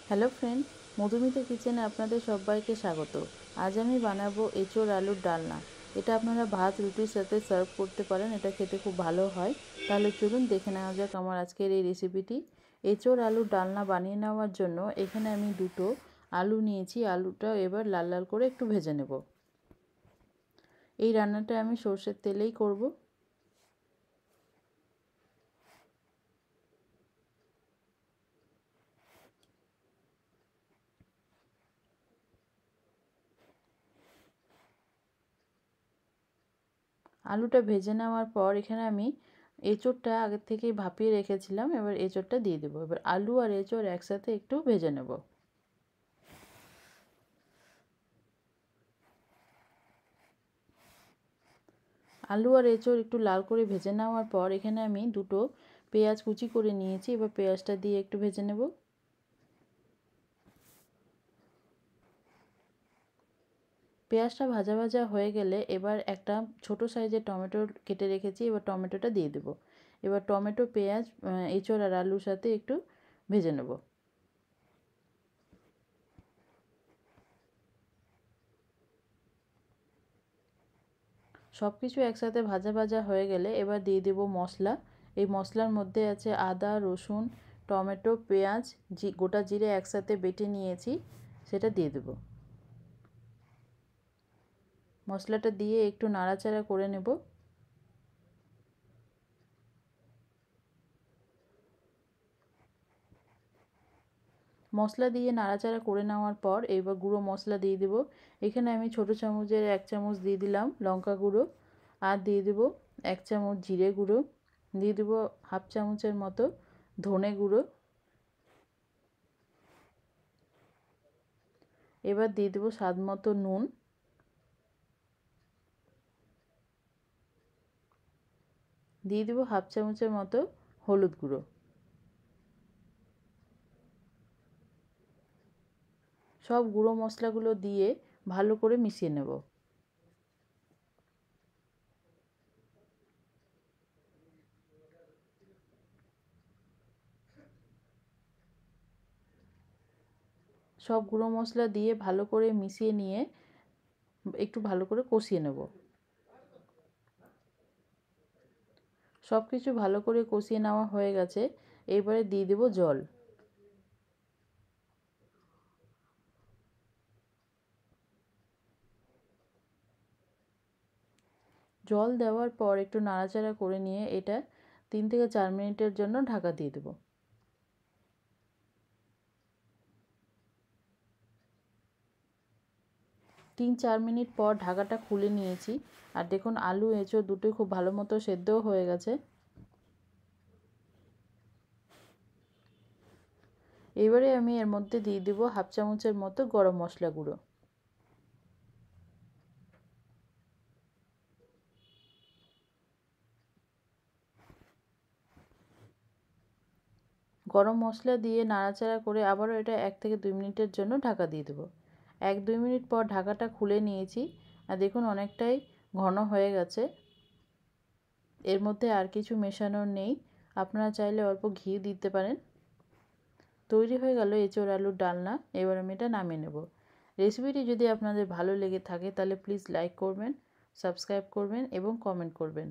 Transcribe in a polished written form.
Hello friend, Madhumita কিচেনে আপনাদের সবাইকে স্বাগত। আজ আমি বানাবো এঁচোড় আলুর ডালনা। এটা আপনারা ভাত রুটির সাথে সার্ভ করতে পারেন, এটা খেতে খুব ভালো হয়। তাহলে চলুন দেখে নেওয়া যাক আমার আজকের এই রেসিপিটি। এঁচোড় আলুর ডালনা বানিয়ে নেওয়ার জন্য এখানে আমি দুটো আলু নিয়েছি। আলুটা এবার লাল লাল করে একটু ভেজে নেব। এই রান্নাটা আমি সর্ষের তেলেই করব। আলুটা ভেজে নেওয়ার পর এখানে আমি এঁচোড়টা আগের থেকেই ভাপিয়ে রেখেছিলাম। এবার এঁচোড়টা দিয়ে দেবো। এবার আলু আর এঁচোড় একসাথে একটু ভেজে নেব। আলু আর এঁচোড় একটু লাল করে ভেজে নেওয়ার পর এখানে আমি দুটো পেঁয়াজ কুচি করে নিয়েছি। এবার পেঁয়াজটা দিয়ে একটু ভেজে নেব। পেঁয়াজটা ভাজা ভাজা হয়ে গেলে এবার একটা ছোট সাইজের টমেটো কেটে রেখেছি। এবার টমেটোটা দিয়ে দেবো। এবার টমেটো, পেঁয়াজ, এঁচোড় আর আলুর সাথে একটু ভেজে নেব। সব কিছু একসাথে ভাজা ভাজা হয়ে গেলে এবার দিয়ে দেব মশলা। এই মশলার মধ্যে আছে আদা, রসুন, টমেটো, পেঁয়াজ, গোটা জিরে একসাথে বেটে নিয়েছি, সেটা দিয়ে দেব। মশলাটা দিয়ে একটু নাড়াচাড়া করে নেব। মশলা দিয়ে নাড়াচাড়া করে নেওয়ার পর এবার গুঁড়ো মশলা দিয়ে দেব। এখানে আমি ছোটো চামচের 1 চামচ দিয়ে দিলাম লঙ্কা গুঁড়ো, আর দিয়ে দেব 1 চামচ জিরে গুঁড়ো, দিয়ে দেব 1/2 চামচের মতো ধনে গুঁড়ো। এবার দিয়ে দেব স্বাদ মতো নুন, দিয়ে দেব 1/2 চামচের মতো হলুদ গুঁড়ো। সব গুঁড়ো মশলাগুলো দিয়ে ভালো করে মিশিয়ে নেব। সব গুঁড়ো মশলা দিয়ে ভালো করে মিশিয়ে নিয়ে একটু ভালো করে কষিয়ে নেব। সব কিছু ভালো করে কষিয়ে নেওয়া হয়ে গেছে। এবারে দিয়ে দেব জল। জল দেওয়ার পর একটু নাড়াচাড়া করে নিয়ে এটা 3 থেকে 4 মিনিটের জন্য ঢাকা দিয়ে দেব। 3-4 মিনিট পর ঢাকাটা খুলে নিয়েছি, আর দেখুন আলু এঁচোড় দুটোই খুব ভালো মতো সেদ্ধও হয়ে গেছে। এবারে আমি এর মধ্যে দিয়ে দেব 1/2 চামচের মতো গরম মশলা গুঁড়ো। গরম মশলা দিয়ে নাড়াচাড়া করে আবারও এটা 1 থেকে 2 মিনিটের জন্য ঢাকা দিয়ে দেবো। 1-2 মিনিট পর ঢাকাটা খুলে নিয়েছি, আর দেখুন অনেকটাই ঘন হয়ে গেছে। এর মধ্যে আর কিছু মেশানোর নেই, আপনারা চাইলে অল্প ঘি দিতে পারেন। তৈরি হয়ে গেল এঁচোড় আলুর ডালনা। এবার আমি এটা নামিয়ে নেব। রেসিপিটি যদি আপনাদের ভালো লেগে থাকে তাহলে প্লিজ লাইক করবেন, সাবস্ক্রাইব করবেন এবং কমেন্ট করবেন।